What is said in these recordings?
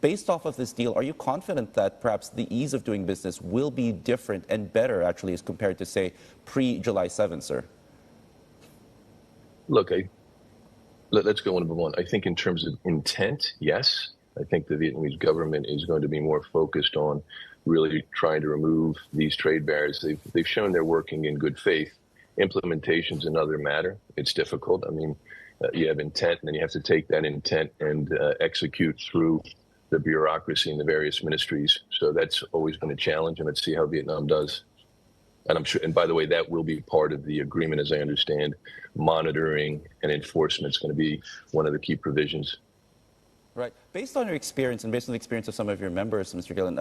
Based off of this deal, are you confident that perhaps the ease of doing business will be different and better, actually, as compared to, say, pre-July 7th, sir? Look, let's go one by one. I think in terms of intent, yes. I think the Vietnamese government is going to be more focused on really trying to remove these trade barriers. They've shown they're working in good faith. Implementation's another matter. It's difficult. I mean, you have intent, and then you have to take that intent and execute through the bureaucracy in the various ministries. So that's always been a challenge, and let's see how Vietnam does. And I'm sure, and by the way, that will be part of the agreement, as I understand. Monitoring and enforcement is going to be one of the key provisions. Right. Based on your experience and based on the experience of some of your members, Mr. Gillin,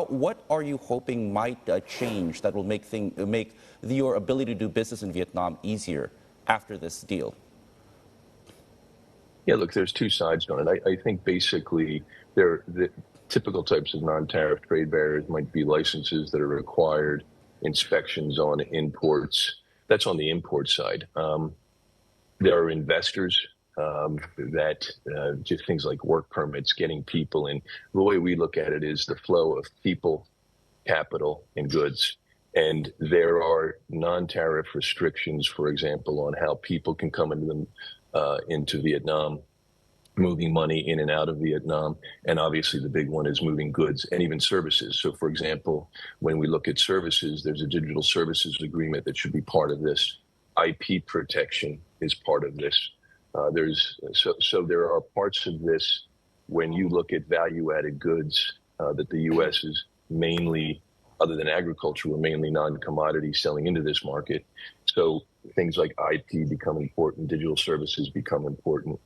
what are you hoping might change that will make your ability to do business in Vietnam easier after this deal? Yeah, look, there's two sides on it. I think basically the typical types of non-tariff trade barriers might be licenses that are required, inspections on imports. That's on the import side. There are investors that just things like work permits, getting people in. The way we look at it is the flow of people, capital, and goods. And there are non-tariff restrictions, for example, on how people can come into Vietnam, moving money in and out of Vietnam. And obviously the big one is moving goods and even services. So, for example, when we look at services, there's a digital services agreement that should be part of this. IP protection is part of this. So there are parts of this when you look at value-added goods that the U.S. is mainly, other than agriculture, we're mainly non-commodity selling into this market. So things like IP become important, digital services become important.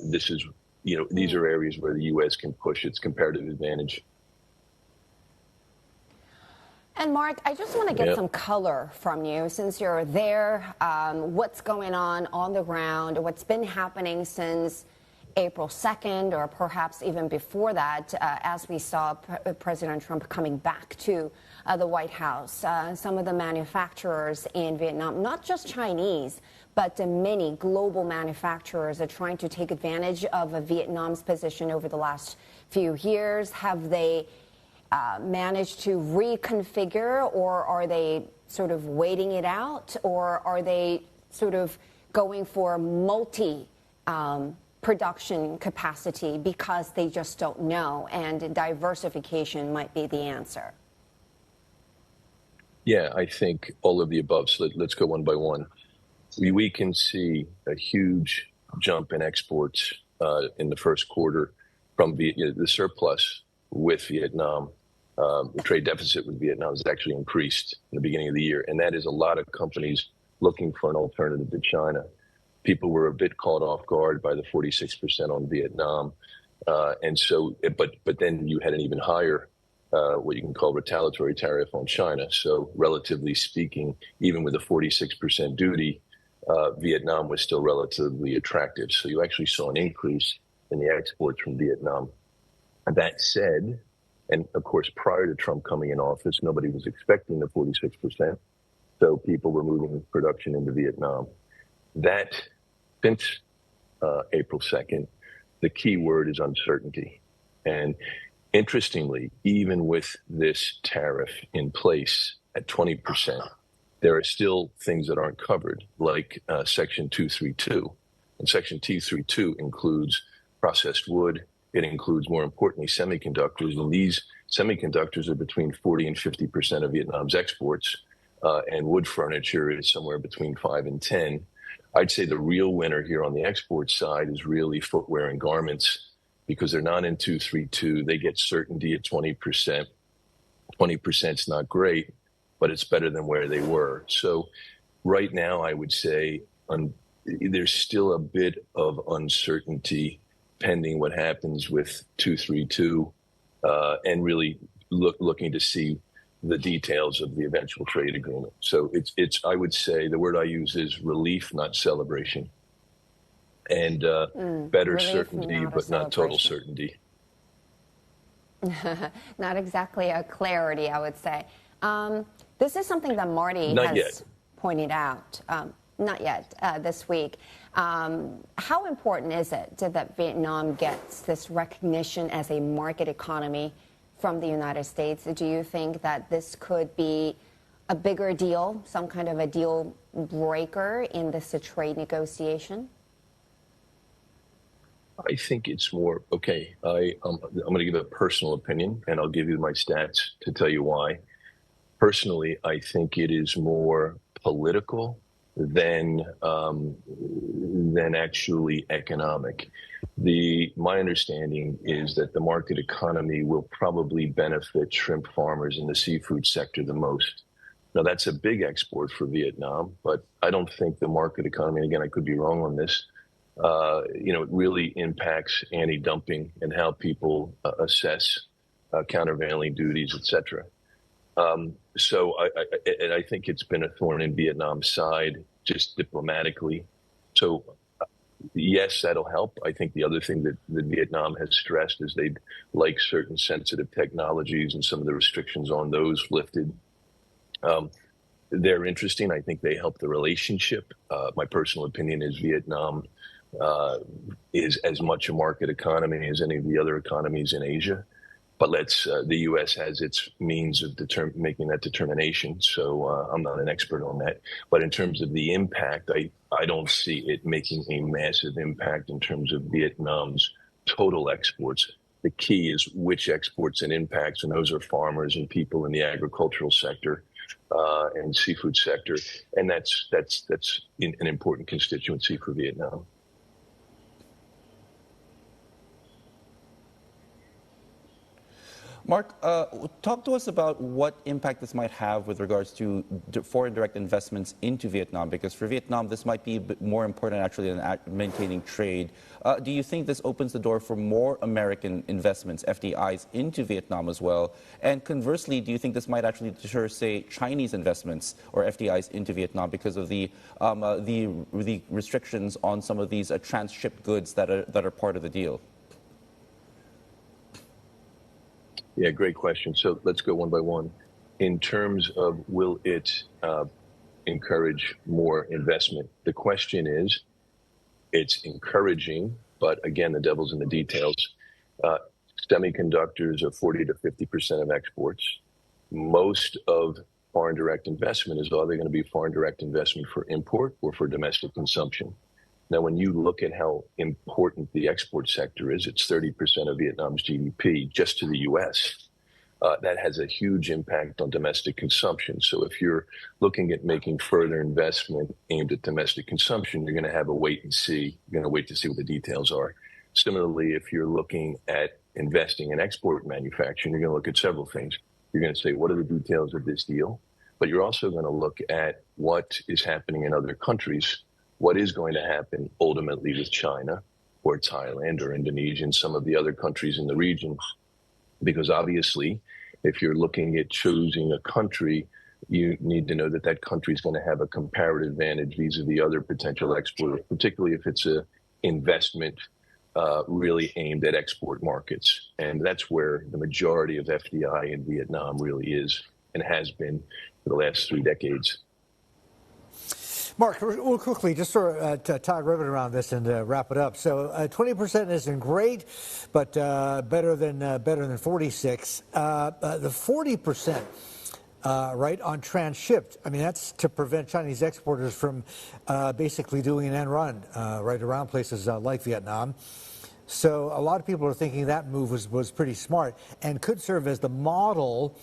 These are areas where the U.S. can push its comparative advantage. And Mark, I just want to get some color from you since you're there. What's going on the ground? What's been happening since April 2nd, or perhaps even before that, as we saw President Trump coming back to the White House? Some of the manufacturers in Vietnam, not just Chinese, but many global manufacturers are trying to take advantage of Vietnam's position over the last few years. Have they managed to reconfigure, or are they sort of waiting it out, or are they sort of going for production capacity because they just don't know, and diversification might be the answer? Yeah, I think all of the above. So let's go one by one. We can see a huge jump in exports in the first quarter from the surplus with Vietnam. The trade deficit with Vietnam has actually increased in the beginning of the year, and that is a lot of companies looking for an alternative to China. People were a bit caught off guard by the 46% on Vietnam, but then you had an even higher, what you can call retaliatory tariff on China. So relatively speaking, even with a 46% duty, Vietnam was still relatively attractive. So you actually saw an increase in the exports from Vietnam. That said, and of course, prior to Trump coming in office, nobody was expecting the 46%. So people were moving production into Vietnam. That, since April 2nd, the key word is uncertainty. And interestingly, even with this tariff in place at 20%, there are still things that aren't covered, like Section 232. And Section 232 includes processed wood. It includes, more importantly, semiconductors. And these semiconductors are between 40 and 50% of Vietnam's exports. And wood furniture is somewhere between 5 and 10. I'd say the real winner here on the export side is really footwear and garments, because they're not in 232. They get certainty at 20%. 20% is not great, but it's better than where they were. So right now, I would say there's still a bit of uncertainty pending what happens with 232, and really looking to see the details of the eventual trade agreement. So it's I would say the word I use is relief, not celebration. And better certainty, but not total certainty. Not exactly a clarity, I would say. This is something that Marty Not has yet. pointed out. Not yet, this week. How important is it that Vietnam gets this recognition as a market economy from the United States? Do you think that this could be a bigger deal, some kind of a deal breaker in this trade negotiation? I think it's more, okay, I'm going to give a personal opinion, and I'll give you my stats to tell you why. Personally, I think it is more political than actually economic. My understanding is that the market economy will probably benefit shrimp farmers in the seafood sector the most. Now, that's a big export for Vietnam, but I don't think the market economy, again, I could be wrong on this, it really impacts anti-dumping and how people assess countervailing duties, et cetera. So I think it's been a thorn in Vietnam's side, just diplomatically. So yes, that'll help. I think the other thing that Vietnam has stressed is they'd like certain sensitive technologies and some of the restrictions on those lifted. They're interesting. I think they help the relationship. My personal opinion is Vietnam is as much a market economy as any of the other economies in Asia. But the U.S. has its means of making that determination. So I'm not an expert on that. But in terms of the impact, I don't see it making a massive impact in terms of Vietnam's total exports. The key is which exports and impacts, and those are farmers and people in the agricultural sector and seafood sector. And that's an important constituency for Vietnam. Mark, talk to us about what impact this might have with regards to foreign direct investments into Vietnam, because for Vietnam, this might be a bit more important actually than maintaining trade. Do you think this opens the door for more American investments, FDIs, into Vietnam as well? And conversely, do you think this might actually deter, say, Chinese investments or FDIs into Vietnam because of the restrictions on some of these transshipped goods that are part of the deal? Yeah, great question. So let's go one by one. In terms of will it encourage more investment, the question is, it's encouraging, but again, the devil's in the details. Semiconductors are 40 to 50% of exports. Most of foreign direct investment is either going to be foreign direct investment for import or for domestic consumption. Now, when you look at how important the export sector is, it's 30% of Vietnam's GDP just to the U.S. That has a huge impact on domestic consumption. So if you're looking at making further investment aimed at domestic consumption, you're going to have a wait and see. You're going to wait to see what the details are. Similarly, if you're looking at investing in export manufacturing, you're going to look at several things. You're going to say, what are the details of this deal? But you're also going to look at what is happening in other countries. What is going to happen ultimately with China or Thailand or Indonesia and some of the other countries in the region? Because obviously, if you're looking at choosing a country, you need to know that that country is going to have a comparative advantage vis-a-vis other potential exporters, particularly if it's an investment really aimed at export markets. And that's where the majority of FDI in Vietnam really is and has been for the last 3 decades. Mark, real quickly, just sort of to tie a ribbon around this and wrap it up. So 20% isn't great, but better than 46. The 40%, right, on transshipped. I mean, that's to prevent Chinese exporters from basically doing an end run right around places like Vietnam. So a lot of people are thinking that move was pretty smart and could serve as the model,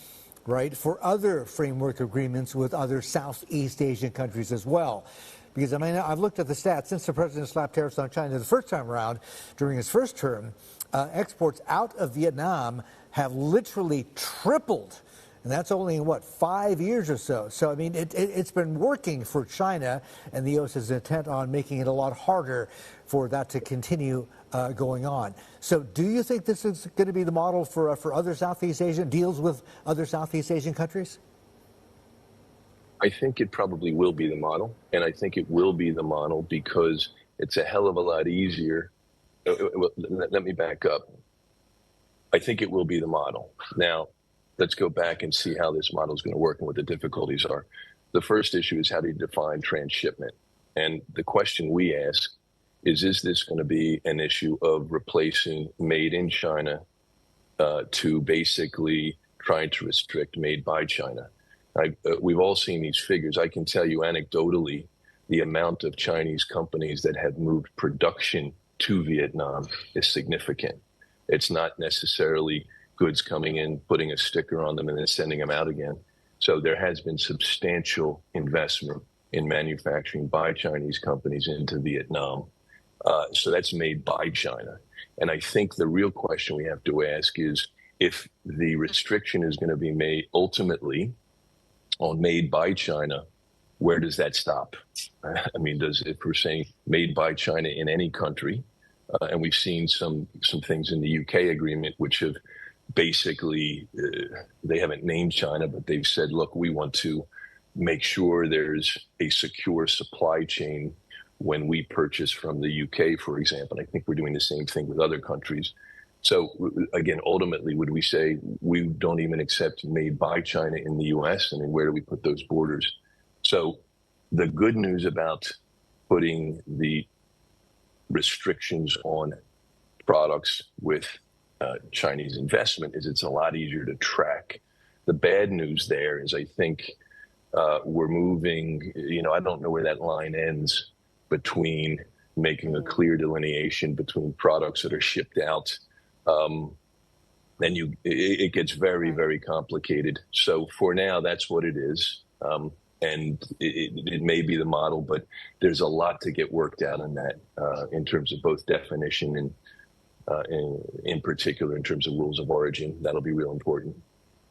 right, for other framework agreements with other Southeast Asian countries as well. Because, I mean, I've looked at the stats. Since the president slapped tariffs on China the first time around, during his first term, exports out of Vietnam have literally tripled. And that's only in, 5 years or so. So, I mean, it's been working for China, and the U.S. is intent on making it a lot harder for that to continue going on. So do you think this is going to be the model for other Southeast Asian deals with other Southeast Asian countries? I think it probably will be the model. And I think it will be the model because it's a hell of a lot easier. Let me back up. I think it will be the model. Now, let's go back and see how this model is going to work and what the difficulties are. The first issue is how do you define transshipment? And the question we ask is this going to be an issue of replacing made in China to basically trying to restrict made by China? We've all seen these figures. I can tell you anecdotally, the amount of Chinese companies that have moved production to Vietnam is significant. It's not necessarily goods coming in, putting a sticker on them, and then sending them out again. So there has been substantial investment in manufacturing by Chinese companies into Vietnam. So that's made by China. And I think the real question we have to ask is if the restriction is going to be made ultimately on made by China, where does that stop? I mean, if we're saying made by China in any country, and we've seen some things in the UK agreement, which have basically, they haven't named China, but they've said, look, we want to make sure there's a secure supply chain when we purchase from the UK, for example. And I think we're doing the same thing with other countries. So again, ultimately, would we say we don't even accept made by China in the US? I mean, where do we put those borders? So the good news about putting the restrictions on products with Chinese investment is it's a lot easier to track. The bad news there is I think we're moving, I don't know where that line ends between making a clear delineation between products that are shipped out. Then it gets very, very complicated. So for now, that's what it is. And it may be the model, but there's a lot to get worked out on that in terms of both definition and in particular in terms of rules of origin. That'll be real important.